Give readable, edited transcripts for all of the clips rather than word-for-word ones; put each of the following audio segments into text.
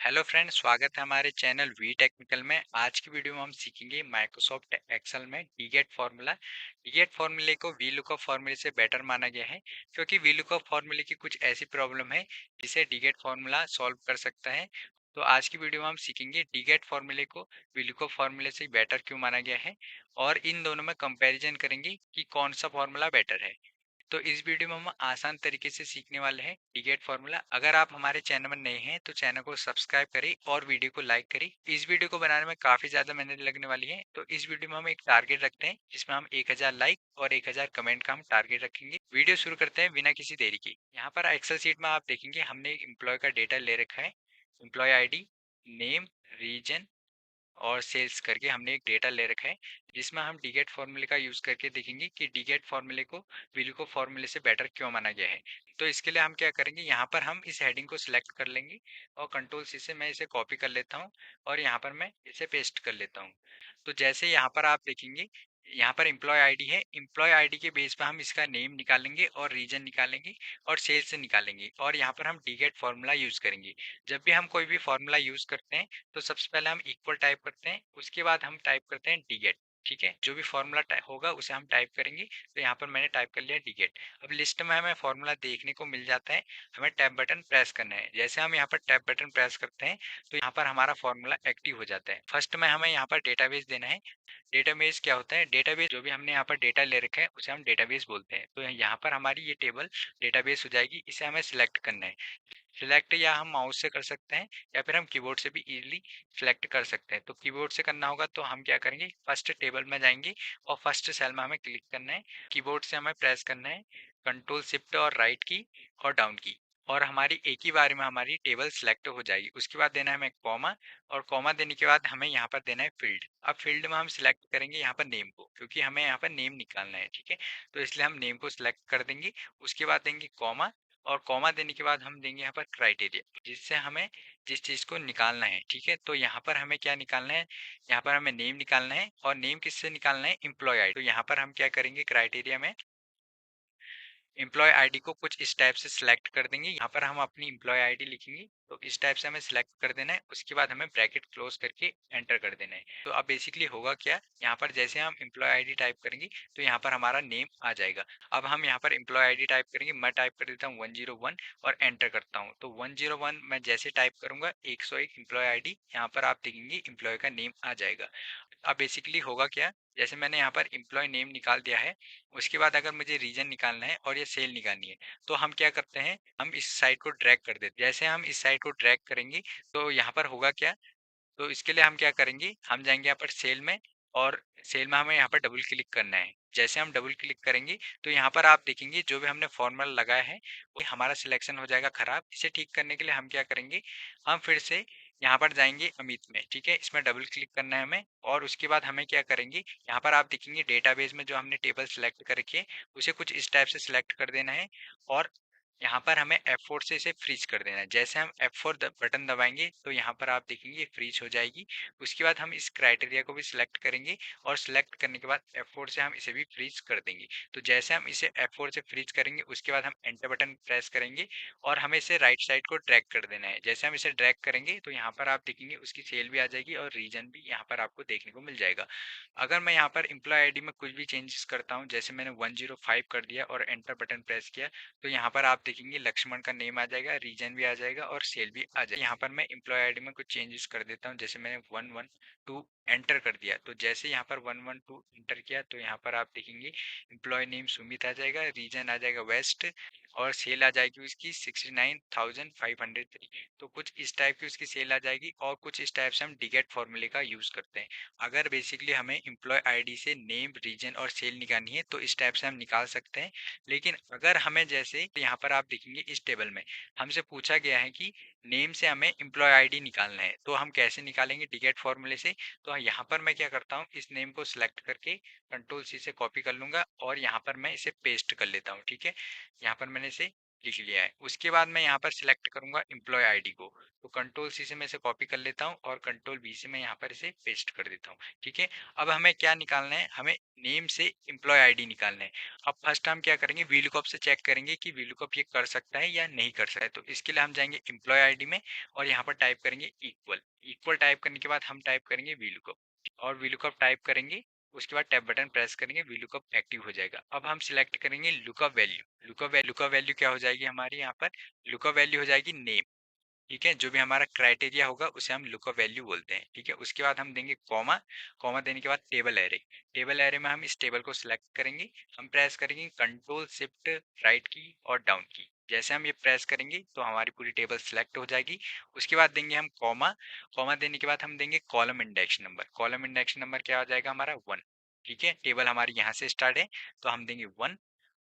Hello friends, स्वागत है हमारे चैनल वी टेक्निकल में। आज की वीडियो में हम सीखेंगे माइक्रोसॉफ्ट एक्सेल में डीगेट फार्मूला। डीगेट फार्मूले को वी लुकअप फार्मूले से बेटर माना गया है, क्योंकि वी लुकअप फार्मूले की कुछ ऐसी प्रॉब्लम है जिसे डीगेट फार्मूला सॉल्व कर सकता है। तो आज की वीडियो में हम सीखेंगे डीगेट फार्मूले को वी लुकअप फार्मूले से बेटर क्यों माना गया है, और इन दोनों में कंपैरिजन करेंगे कि कौन सा फार्मूला बेटर है। तो इस वीडियो में हम आसान तरीके से सीखने वाले हैं डीगेट फार्मूला। अगर आप हमारे चैनल में नए हैं तो चैनल को सब्सक्राइब करें और वीडियो को लाइक करें। इस वीडियो को बनाने में काफी ज्यादा मेहनत लगने वाली है, तो इस वीडियो में हम एक टारगेट रखते हैं जिसमें हम 1000 लाइक और 1000 कमेंट का हम टारगेट रखेंगे। वीडियो शुरू करते हैं बिना किसी देरी के। यहाँ पर एक्सेल सीट में आप देखेंगे हमने एक एम्प्लॉय का डेटा ले रखा है। एम्प्लॉय आईडी, नेम, रीजन और सेल्स करके हमने एक डेटा ले रखा है, जिसमें हम डीगेट फॉर्मूले का यूज करके देखेंगे कि डीगेट फॉर्मूले को विलुको फॉर्मूले से बेटर क्यों माना गया है। तो इसके लिए हम क्या करेंगे, यहाँ पर हम इस हेडिंग को सिलेक्ट कर लेंगे और कंट्रोल सी से मैं इसे कॉपी कर लेता हूँ और यहाँ पर मैं इसे पेस्ट कर लेता हूँ। तो जैसे यहाँ पर आप देखेंगे, यहाँ पर एम्प्लॉय आईडी है। एम्प्लॉय आईडी के बेस पर हम इसका नेम निकालेंगे और रीजन निकालेंगे और सेल्स से निकालेंगे, और यहाँ पर हम डीगेट फॉर्मूला यूज करेंगे। जब भी हम कोई भी फॉर्मूला यूज करते हैं तो सबसे पहले हम इक्वल टाइप करते हैं, उसके बाद हम टाइप करते हैं डीगेट। ठीक है, जो भी फॉर्मूला होगा उसे हम टाइप करेंगे। तो यहाँ पर मैंने टाइप कर लिया डीगेट। अब लिस्ट में हमें फॉर्मूला देखने को मिल जाता है, हमें टैब बटन प्रेस करना है। जैसे हम यहाँ पर टैब बटन प्रेस करते हैं तो यहाँ पर हमारा फॉर्मूला एक्टिव हो जाता है। फर्स्ट में हमें यहाँ पर डेटाबेस देना है। डेटाबेस क्या होता है, डेटाबेस जो भी हमने यहाँ पर डेटा ले रखा है उसे हम डेटाबेस बोलते हैं। तो यहाँ पर हमारी ये टेबल डेटाबेस हो जाएगी, इसे हमें सिलेक्ट करना है। सिलेक्ट या हम माउस से कर सकते हैं या फिर हम कीबोर्ड से भी इजीली सिलेक्ट कर सकते हैं। तो कीबोर्ड से करना होगा तो हम क्या करेंगे, फर्स्ट टेबल में जाएंगे और फर्स्ट सेल में हमें क्लिक करना है। कीबोर्ड से हमें प्रेस करना है कंट्रोल शिफ्ट और राइट की और डाउन की, और हमारी एक ही बार में हमारी टेबल सिलेक्ट हो जाएगी। उसके बाद देना है हमें कॉमा, और कॉमा देने के बाद हमें यहाँ पर देना है फील्ड। अब फील्ड में हम सिलेक्ट करेंगे यहाँ पर नेम को, क्योंकि हमें यहाँ पर नेम निकालना है। ठीक है, तो इसलिए हम नेम को सिलेक्ट कर देंगे। उसके बाद देंगे कॉमा, और कॉमा देने के बाद हम देंगे यहाँ पर क्राइटेरिया, जिससे हमें जिस चीज़ को निकालना है। ठीक है, तो यहाँ पर हमें क्या निकालना है, यहाँ पर हमें नेम निकालना है, और नेम किससे निकालना है, एम्प्लॉय आईडी। तो यहाँ पर हम क्या करेंगे, क्राइटेरिया में एम्प्लॉय आईडी को कुछ इस टाइप से सिलेक्ट कर देंगे। यहाँ पर हम अपनी एम्प्लॉय आईडी लिखेंगे, तो इस टाइप से हमें सिलेक्ट कर देना है। उसके बाद हमें ब्रैकेट क्लोज करके एंटर कर देना है। तो अब बेसिकली होगा क्या, यहाँ पर जैसे हम एम्प्लॉय आईडी टाइप करेंगे तो यहाँ पर हमारा नेम आ जाएगा। अब हम यहाँ पर एम्प्लॉय आईडी टाइप करेंगे, मैं टाइप कर देता हूँ 101 और एंटर करता हूँ। तो 101 मैं जैसे टाइप करूंगा 101 एम्प्लॉय आईडी, यहाँ पर आप देखेंगे एम्प्लॉय का नेम आ जाएगा। अब बेसिकली होगा क्या, जैसे मैंने यहाँ पर एम्प्लॉय नेम निकाल दिया है, उसके बाद अगर मुझे रीजन निकालना है और ये सेल निकालनी है, तो हम क्या करते हैं, हम इस साइड को ड्रैग कर देते हैं। जैसे हम इस साइड को ड्रैग करेंगे तो यहाँ पर होगा क्या, तो इसके लिए हम क्या करेंगे, हम जाएंगे यहाँ पर सेल में, और सेल में हमें यहाँ पर डबल क्लिक करना है। जैसे हम डबल क्लिक करेंगे तो यहाँ पर आप देखेंगे जो भी हमने फॉर्मूला लगाया है वो हमारा सिलेक्शन हो जाएगा खराब। इसे ठीक करने के लिए हम क्या करेंगे, हम फिर से यहाँ पर जाएंगे अमित में। ठीक है, इसमें डबल क्लिक करना है हमें, और उसके बाद हमें क्या करेंगे, यहाँ पर आप देखेंगे डेटाबेस में जो हमने टेबल सेलेक्ट कर रखी है उसे कुछ इस टाइप से सिलेक्ट कर देना है, और यहाँ पर हमें F4 से इसे फ्रीज कर देना है। जैसे हम F4 बटन दबाएंगे तो यहाँ पर आप देखेंगे फ्रीज हो जाएगी। उसके बाद हम इस क्राइटेरिया को भी सिलेक्ट करेंगे, और सिलेक्ट करने के बाद F4 से हम इसे भी फ्रीज कर देंगे। तो जैसे हम इसे F4 से फ्रीज करेंगे उसके बाद हम एंटर बटन प्रेस करेंगे, और हमें इसे राइट साइड को ड्रैग कर देना है। जैसे हम इसे ड्रैग करेंगे तो यहाँ पर आप देखेंगे उसकी सेल भी आ जाएगी और रीजन भी यहाँ पर आपको देखने को मिल जाएगा। अगर मैं यहाँ पर एम्प्लॉय आईडी में कुछ भी चेंजेस करता हूँ, जैसे मैंने 105 कर दिया और एंटर बटन प्रेस किया, तो यहाँ पर आप देखेंगे लक्ष्मण का नेम आ जाएगा, रीजन भी आ जाएगा और सेल भी आ जाएगा। यहाँ पर मैं एम्प्लॉय आईडी में कुछ चेंजेस कर देता हूँ, जैसे मैंने 112 एंटर कर दिया, तो जैसे यहाँ पर 112 एंटर किया तो यहाँ पर आप देखेंगे एम्प्लॉय नेम सुमित आ जाएगा, रीजन आ जाएगा वेस्ट, और सेल आ जाएगी उसकी 69,503। तो कुछ इस टाइप की उसकी सेल आ जाएगी, और कुछ इस टाइप से हम डिगेट फॉर्मूले का यूज करते हैं। अगर बेसिकली हमें एम्प्लॉय आईडी से नेम, रीजन और सेल निकालनी है तो इस टाइप से हम निकाल सकते हैं। लेकिन अगर हमें, जैसे यहाँ पर आप देखेंगे इस टेबल में हमसे पूछा गया है कि नेम से हमें एम्प्लॉय आईडी निकालना है, तो हम कैसे निकालेंगे डिगेट फॉर्मूले से। तो यहाँ पर मैं क्या करता हूँ, इस नेम को सिलेक्ट करके कंट्रोल सी से कॉपी कर लूंगा और यहाँ पर मैं इसे पेस्ट कर लेता हूँ। ठीक है, यहाँ पर मैंने इसे लिख लिया है। उसके बाद मैं यहाँ पर सिलेक्ट करूंगा एम्प्लॉय आईडी को, तो कंट्रोल सी से मैं इसे कॉपी कर लेता हूँ और कंट्रोल वी से मैं यहाँ पर इसे पेस्ट कर देता हूँ। ठीक है, अब हमें क्या निकालना है, हमें नेम से एम्प्लॉय आईडी निकालना है। अब फर्स्ट हम क्या करेंगे, वीलुकअप से चेक करेंगे कि वीलुकअप ये कर सकता है या नहीं कर सकता है। तो इसके लिए हम जाएंगे एम्प्लॉय आईडी में और यहाँ पर टाइप करेंगे इक्वल। इक्वल टाइप करने के बाद हम टाइप करेंगे वीलुकअप और वीलुकअप टाइप करेंगे। उसके बाद टैब बटन प्रेस करेंगे, वीलुकअप एक्टिव हो जाएगा। अब हम सिलेक्ट करेंगे लुकअप वैल्यू। लुकअप वैल्यू क्या हो जाएगी हमारी यहाँ पर, लुकअप वैल्यू हो जाएगी नेम। ठीक है, जो भी हमारा क्राइटेरिया होगा उसे हम लुकअप वैल्यू बोलते हैं। ठीक है, उसके बाद हम देंगे कॉमा। कॉमा देने के बाद टेबल एरे। टेबल एरे में हम इस टेबल को सिलेक्ट करेंगे। हम प्रेस करेंगे कंट्रोल शिफ्ट राइट की और डाउन की। जैसे हम ये प्रेस करेंगे तो हमारी पूरी टेबल सिलेक्ट हो जाएगी। उसके बाद देंगे हम कॉमा। कॉमा देने के बाद हम देंगे column index number. Column index number क्या हो जाएगा हमारा 1। ठीक है, टेबल हमारी यहाँ से स्टार्ट है तो हम देंगे 1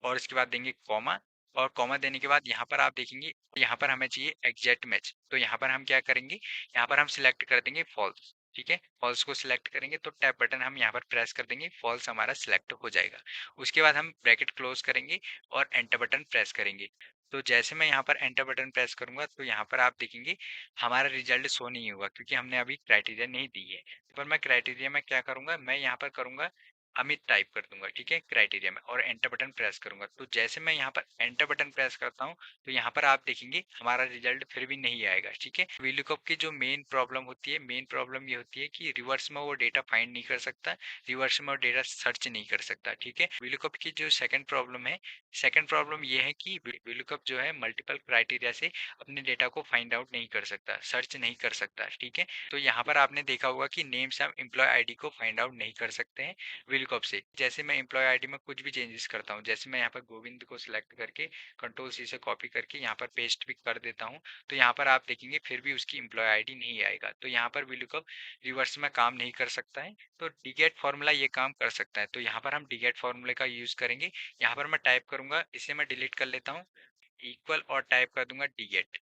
और उसके बाद देंगे कॉमा। और कॉमा देने के बाद यहाँ पर आप देखेंगे, यहाँ पर हमें चाहिए एग्जैक्ट मैच। तो यहाँ पर हम क्या करेंगे, यहाँ पर हम सिलेक्ट कर देंगे फॉल्स। ठीक है, फॉल्स को सिलेक्ट करेंगे तो टैब बटन हम यहाँ पर प्रेस कर देंगे, फॉल्स हमारा सिलेक्ट हो जाएगा। उसके बाद हम ब्रैकेट क्लोज करेंगे और एंटर बटन प्रेस करेंगे। तो जैसे मैं यहाँ पर एंटर बटन प्रेस करूंगा तो यहाँ पर आप देखेंगे हमारा रिजल्ट शो नहीं होगा क्योंकि हमने अभी क्राइटेरिया नहीं दी है। पर मैं क्राइटेरिया में क्या करूंगा, मैं यहाँ पर करूंगा अमित टाइप कर दूंगा। ठीक है, क्राइटेरिया में और एंटर बटन प्रेस करूंगा। तो जैसे मैं यहाँ पर एंटर बटन प्रेस करता हूँ तो यहाँ पर आप देखेंगे हमारा रिजल्ट फिर भी नहीं आएगा। ठीक है, वीलुकअप की जो मेन प्रॉब्लम होती है, मेन प्रॉब्लम ये होती है कि रिवर्स में वो डेटा फाइंड नहीं कर सकता, रिवर्स में वो डेटा सर्च नहीं कर सकता। ठीक है, वीलुकअप की जो सेकंड प्रॉब्लम है, सेकंड प्रॉब्लम ये है कि वीलुकअप जो है मल्टीपल क्राइटेरिया से अपने डेटा को फाइंड आउट नहीं कर सकता, सर्च नहीं कर सकता। ठीक है, तो यहाँ पर आपने देखा होगा कि नेम से हम एम्प्लॉय आईडी को फाइंड आउट नहीं कर सकते हैं विलकॉप से। जैसे मैं एम्प्लॉय आईडी में कुछ भी चेंजेस करता हूँ, जैसे मैं यहाँ पर गोविंद को सिलेक्ट करके कंट्रोल सी से कॉपी करके यहाँ पर पेस्ट भी कर देता हूँ, तो यहाँ पर आप देखेंगे फिर भी उसकी एम्प्लॉय आईडी नहीं आएगा। तो यहाँ पर विलकअप रिवर्स में काम नहीं कर सकता है, तो डिगेट फॉर्मूला ये काम कर सकता है। तो यहाँ पर हम डिगेट फॉर्मूले का यूज करेंगे। यहाँ पर मैं टाइप करूंगा, इसे मैं डिलीट कर लेता हूँ, इक्वल और टाइप कर दूंगा डिगेट।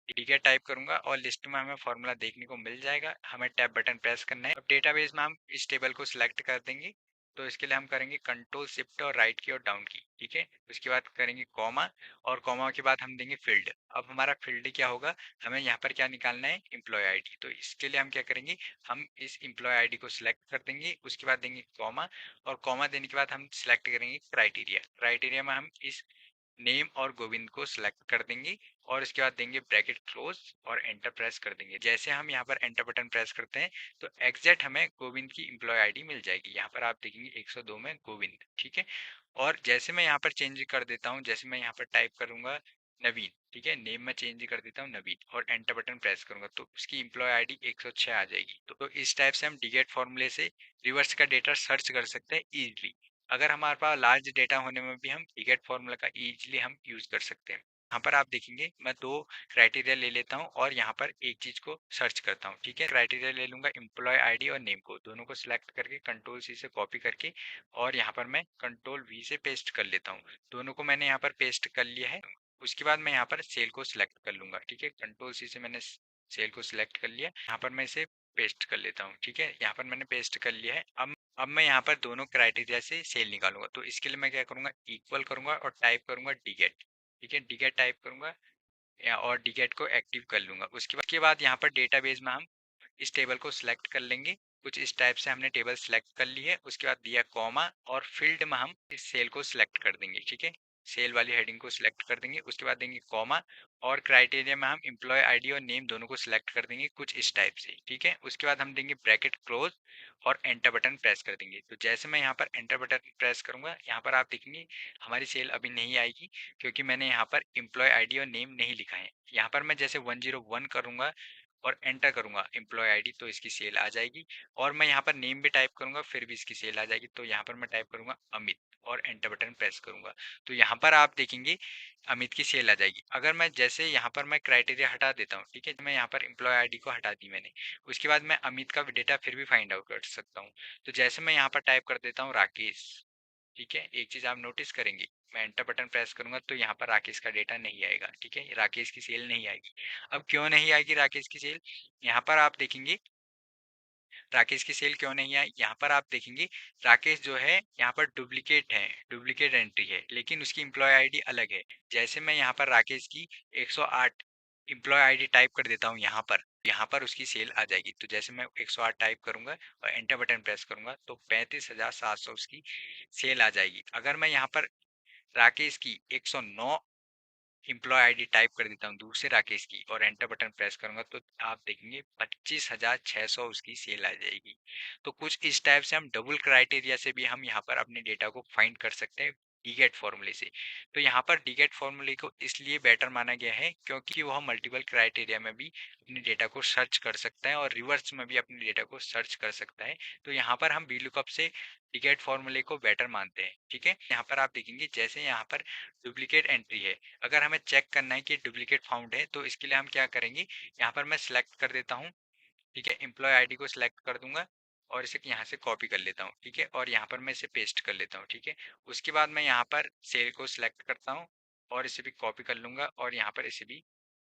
डिगेट टाइप करूंगा और लिस्ट में हमें फॉर्मूला देखने को मिल जाएगा। हमें टैब बटन प्रेस करना है। अब डेटाबेस में हम इस टेबल को सिलेक्ट कर देंगे। तो इसके लिए हम करेंगे कंट्रोल शिफ्ट और राइट की और डाउन की। ठीक है, उसके बाद करेंगे कॉमा और कॉमा के बाद हम देंगे फील्ड। अब हमारा फील्ड क्या होगा, हमें यहाँ पर क्या निकालना है, एम्प्लॉय आईडी। तो इसके लिए हम क्या करेंगे, हम इस एम्प्लॉय आईडी को सिलेक्ट कर देंगे। उसके बाद देंगे कॉमा और कॉमा देने के बाद हम सिलेक्ट करेंगे क्राइटेरिया। क्राइटेरिया में हम इस नेम और गोविंद को सिलेक्ट कर देंगे और इसके बाद देंगे ब्रैकेट क्लोज और एंटर प्रेस कर देंगे। जैसे हम यहाँ पर एंटर बटन प्रेस करते हैं तो एग्जैक्ट हमें गोविंद की एम्प्लॉय आईडी मिल जाएगी। यहाँ पर आप देखेंगे 102 में गोविंद। ठीक है, और जैसे मैं यहाँ पर चेंज कर देता हूँ, जैसे मैं यहाँ पर टाइप करूंगा नवीन। ठीक है, नेम में चेंज कर देता हूँ नवीन और एंटर बटन प्रेस करूंगा तो उसकी एम्प्लॉय आईडी 106 आ जाएगी। तो इस टाइप से हम डिगेट फॉर्मूले से रिवर्स का डेटा सर्च कर सकते हैं इजीली। अगर हमारे पास लार्ज डेटा होने में भी हम डिगेट फॉर्मूला का इजीली हम यूज कर सकते हैं। यहाँ पर आप देखेंगे मैं दो क्राइटेरिया ले लेता हूँ और यहाँ पर एक चीज को सर्च करता हूँ। ठीक है, क्राइटेरिया ले लूंगा एम्प्लॉय आईडी और नेम को, दोनों को सिलेक्ट करके कंट्रोल सी से कॉपी करके और यहाँ पर मैं कंट्रोल वी से पेस्ट कर लेता हूँ। दोनों को मैंने यहाँ पर पेस्ट कर लिया है। उसके बाद मैं यहाँ पर सेल को सिलेक्ट कर लूंगा। ठीक है, कंट्रोल सी से मैंने सेल को सिलेक्ट कर लिया, यहाँ पर मैं इसे पेस्ट कर लेता हूँ। ठीक है, यहाँ पर मैंने पेस्ट कर लिया है। अब मैं यहाँ पर दोनों क्राइटेरिया से सेल निकालूंगा। तो इसके लिए मैं क्या करूंगा, इक्वल करूंगा और टाइप करूंगा डिगेट। ठीक है, डिगेट टाइप करूंगा और डिगेट को एक्टिव कर लूंगा। उसके बाद यहाँ पर डेटाबेस में हम इस टेबल को सिलेक्ट कर लेंगे। कुछ इस टाइप से हमने टेबल सिलेक्ट कर ली है। उसके बाद दिया कॉमा और फील्ड में हम इस सेल को सिलेक्ट कर देंगे। ठीक है, सेल वाली हेडिंग को सिलेक्ट कर देंगे। उसके बाद देंगे कॉमा और क्राइटेरिया में हम एम्प्लॉय आईडी और नेम दोनों को सिलेक्ट कर देंगे कुछ इस टाइप से। ठीक है, उसके बाद हम देंगे ब्रैकेट क्लोज और एंटर बटन प्रेस कर देंगे। तो जैसे मैं यहाँ पर एंटर बटन प्रेस करूंगा, यहाँ पर आप देखेंगे हमारी सेल अभी नहीं आएगी क्योंकि मैंने यहाँ पर एम्प्लॉय आईडी और नेम नहीं लिखा है। यहाँ पर मैं जैसे 101 करूंगा और एंटर करूंगा एम्प्लॉय आईडी तो इसकी सेल आ जाएगी। और मैं यहाँ पर नेम भी टाइप करूंगा फिर भी इसकी सेल आ जाएगी। तो यहाँ पर मैं टाइप करूंगा अमित और एंटर बटन प्रेस करूंगा तो यहाँ पर आप देखेंगे अमित की सेल आ जाएगी। अगर मैं जैसे यहाँ पर मैं क्राइटेरिया हटा देता हूँ, ठीक है, मैं यहाँ पर एम्प्लॉय आईडी को हटा दी मैंने, उसके बाद मैं अमित का डेटा फिर भी फाइंड आउट कर सकता हूँ। तो जैसे मैं यहाँ पर टाइप कर देता हूँ राकेश। ठीक है, एक चीज आप नोटिस करेंगे, मैं एंटर बटन प्रेस करूंगा तो यहाँ पर राकेश का डेटा नहीं आएगा। ठीक है, राकेश की सेल नहीं आएगी। अब क्यों नहीं आएगी राकेश की सेल, यहाँ पर आप देखेंगे राकेश की सेल क्यों नहीं आई? यहाँ पर आप देखेंगे राकेश जो है यहाँ पर डुप्लीकेट है, डुप्लीकेट एंट्री है, लेकिन उसकी एम्प्लॉय आईडी अलग है। जैसे मैं यहाँ पर राकेश की 108 एम्प्लॉय आईडी टाइप कर देता हूँ यहाँ पर उसकी सेल आ जाएगी। तो जैसे मैं 108 टाइप करूंगा और एंटर बटन प्रेस करूंगा तो 35,700 उसकी सेल आ जाएगी। अगर मैं यहाँ पर राकेश की 109 एम्प्लॉय आईडी टाइप कर देता हूँ दूसरे राकेश की और एंटर बटन प्रेस करूंगा तो आप देखेंगे 25,600 उसकी सेल आ जाएगी। तो कुछ इस टाइप से हम डबल क्राइटेरिया से भी हम यहाँ पर अपने डेटा को फाइंड कर सकते हैं डीगेट फॉर्मूले से। तो यहाँ पर डीगेट फॉर्मूले को इसलिए बेटर माना गया है क्योंकि वह मल्टीपल क्राइटेरिया में भी अपने डेटा को सर्च कर सकता है और रिवर्स में भी अपने डेटा को सर्च कर सकता है। तो यहाँ पर हम वीलुकअप से डीगेट फॉर्मूले को बेटर मानते हैं। ठीक है, यहाँ पर आप देखेंगे जैसे यहाँ पर डुप्लीकेट एंट्री है, अगर हमें चेक करना है कि डुप्लीकेट फाउंड है तो इसके लिए हम क्या करेंगे, यहाँ पर मैं सिलेक्ट कर देता हूँ। ठीक है, एम्प्लॉय आईडी को सिलेक्ट कर दूंगा और इसे यहाँ से कॉपी कर लेता हूँ। ठीक है, और यहाँ पर मैं इसे पेस्ट कर लेता हूँ। ठीक है, उसके बाद मैं यहाँ पर सेल को सिलेक्ट करता हूँ और इसे भी कॉपी कर लूंगा और यहाँ पर इसे भी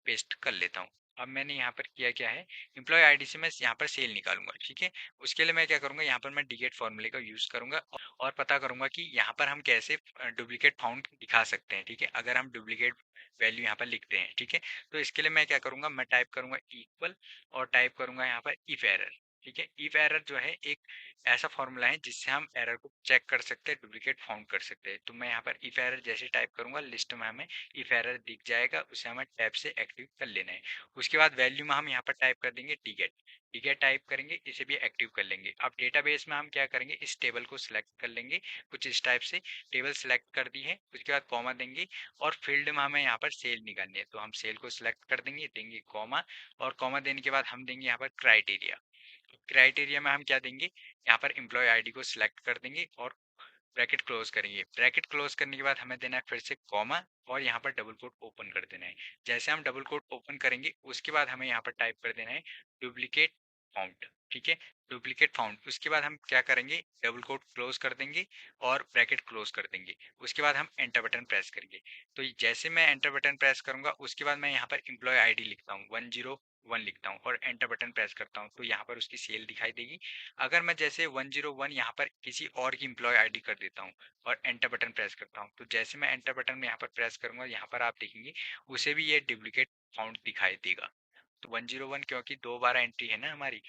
पेस्ट कर लेता हूँ। अब मैंने यहाँ पर किया क्या है, एम्प्लॉय आईडी से मैं यहाँ पर सेल निकालूंगा। ठीक है, उसके लिए मैं क्या करूंगा, यहाँ पर मैं डीगेट फॉर्मूले का यूज करूंगा और पता करूंगा कि यहाँ पर हम कैसे डुप्लीकेट फाउंड दिखा सकते हैं। ठीक है, अगर हम डुप्लीकेट वैल्यू यहाँ पर लिखते हैं। ठीक है, तो इसके लिए मैं क्या करूंगा, मैं टाइप करूंगा इक्वल और टाइप करूंगा यहाँ पर इफ एरर। ठीक है, इफ एरर जो है एक ऐसा फॉर्मूला है जिससे हम एरर को चेक कर सकते हैं, डुप्लीकेट फाउंड कर सकते हैं। तो मैं यहाँ पर इफ एरर जैसे टाइप करूंगा लिस्ट में हमें इफ एरर दिख जाएगा, उसे हमें टैब से एक्टिव कर लेना है। उसके बाद वैल्यू में हम यहाँ पर टाइप कर देंगे डीगेट। डीगेट टाइप करेंगे, इसे भी एक्टिव कर लेंगे। अब डेटाबेस में हम क्या करेंगे, इस टेबल को सिलेक्ट कर लेंगे कुछ इस टाइप से। टेबल सिलेक्ट कर दी है, उसके बाद कॉमा देंगे और फील्ड में हमें यहाँ पर सेल निकालनी है तो हम सेल को सिलेक्ट कर देंगे, देंगे कॉमा और कॉमा देने के बाद हम देंगे यहाँ पर क्राइटेरिया। क्राइटेरिया में हम क्या देंगे, यहाँ पर एम्प्लॉय आईडी को सिलेक्ट कर देंगे और ब्रैकेट क्लोज करेंगे। ब्रैकेट क्लोज करने के बाद हमें देना है फिर से कॉमा और यहाँ पर डबल कोट ओपन कर देना है। जैसे हम डबल कोट ओपन करेंगे उसके बाद हमें यहाँ पर टाइप कर देना है डुप्लीकेट फाउंड। ठीक है, डुप्लीकेट फाउंड। उसके बाद हम क्या करेंगे, डबल कोट क्लोज कर देंगे और ब्रैकेट क्लोज कर देंगे। उसके बाद हम एंटर बटन प्रेस करेंगे। तो जैसे मैं एंटर बटन प्रेस करूंगा उसके बाद मैं यहाँ पर एम्प्लॉय आईडी लिखता हूँ 101 लिखता हूँ और एंटर बटन प्रेस करता हूँ तो यहाँ पर उसकी सेल दिखाई देगी। अगर मैं जैसे 101 यहाँ पर किसी और की एम्प्लॉय आईडी कर देता हूँ और एंटर बटन प्रेस करता हूँ तो जैसे मैं एंटर बटन में यहाँ पर प्रेस करूंगा यहाँ पर आप देखेंगे उसे भी ये डुप्लीकेट फाउंड दिखाई देगा। तो 101 क्योंकि दो बार एंट्री है ना हमारी,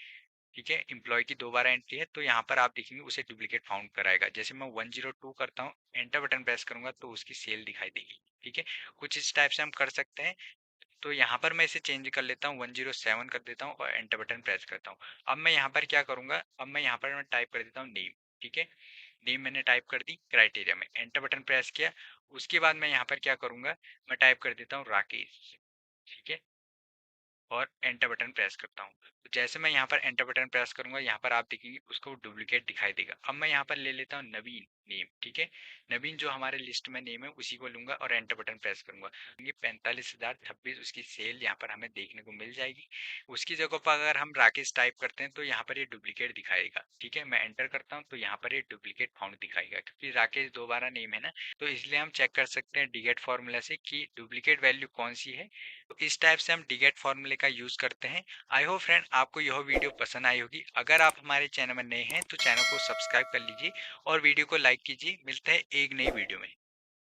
ठीक है, एम्प्लॉय की दो बार एंट्री है तो यहाँ पर आप देखेंगे उसे डुप्लीकेट फाउंड कराएगा। जैसे मैं 102 करता हूँ एंटर बटन प्रेस करूंगा तो उसकी सेल दिखाई देगी। ठीक है, कुछ इस टाइप से हम कर सकते हैं। तो यहाँ पर मैं इसे चेंज कर लेता हूँ 107 कर देता हूँ और एंटर बटन प्रेस करता हूँ। अब मैं यहाँ पर क्या करूंगा, अब मैं यहाँ पर मैं टाइप कर देता हूँ नेम। ठीक है, नेम मैंने टाइप कर दी, क्राइटेरिया में एंटर बटन प्रेस किया। उसके बाद मैं यहाँ पर क्या करूंगा, मैं टाइप कर देता हूँ राकेश। ठीक है, और एंटर बटन प्रेस करता हूँ। तो जैसे मैं यहाँ पर एंटर बटन प्रेस करूंगा यहाँ पर आप देखेंगे उसको डुप्लीकेट दिखाई देगा। अब मैं यहाँ पर ले लेता हूँ नवीन नेम। ठीक है, नवीन जो हमारे लिस्ट में नेम है उसी को लूंगा और एंटर बटन प्रेस करूंगा। ये 45,026 उसकी सेल यहाँ पर हमें देखने को मिल जाएगी। उसकी जगह पर अगर हम राकेश टाइप करते हैं तो यहाँ पर ये डुप्लीकेट दिखाएगा। ठीक है, मैं एंटर करता हूँ तो यहाँ पर ये डुप्लीकेट फाउंड दिखाएगा क्योंकि राकेश दोबारा नेम है ना। तो इसलिए हम चेक कर सकते हैं डीगेट फॉर्मूला से कि डुप्लीकेट वैल्यू कौन सी है। तो इस टाइप से हम डीगेट फॉर्मूले का यूज करते हैं। आई होप फ्रेंड आपको यह वीडियो पसंद आई होगी। अगर आप हमारे चैनल में नए हैं तो चैनल को सब्सक्राइब कर लीजिए और वीडियो को लाइक कीजिए। मिलते हैं एक नई वीडियो में।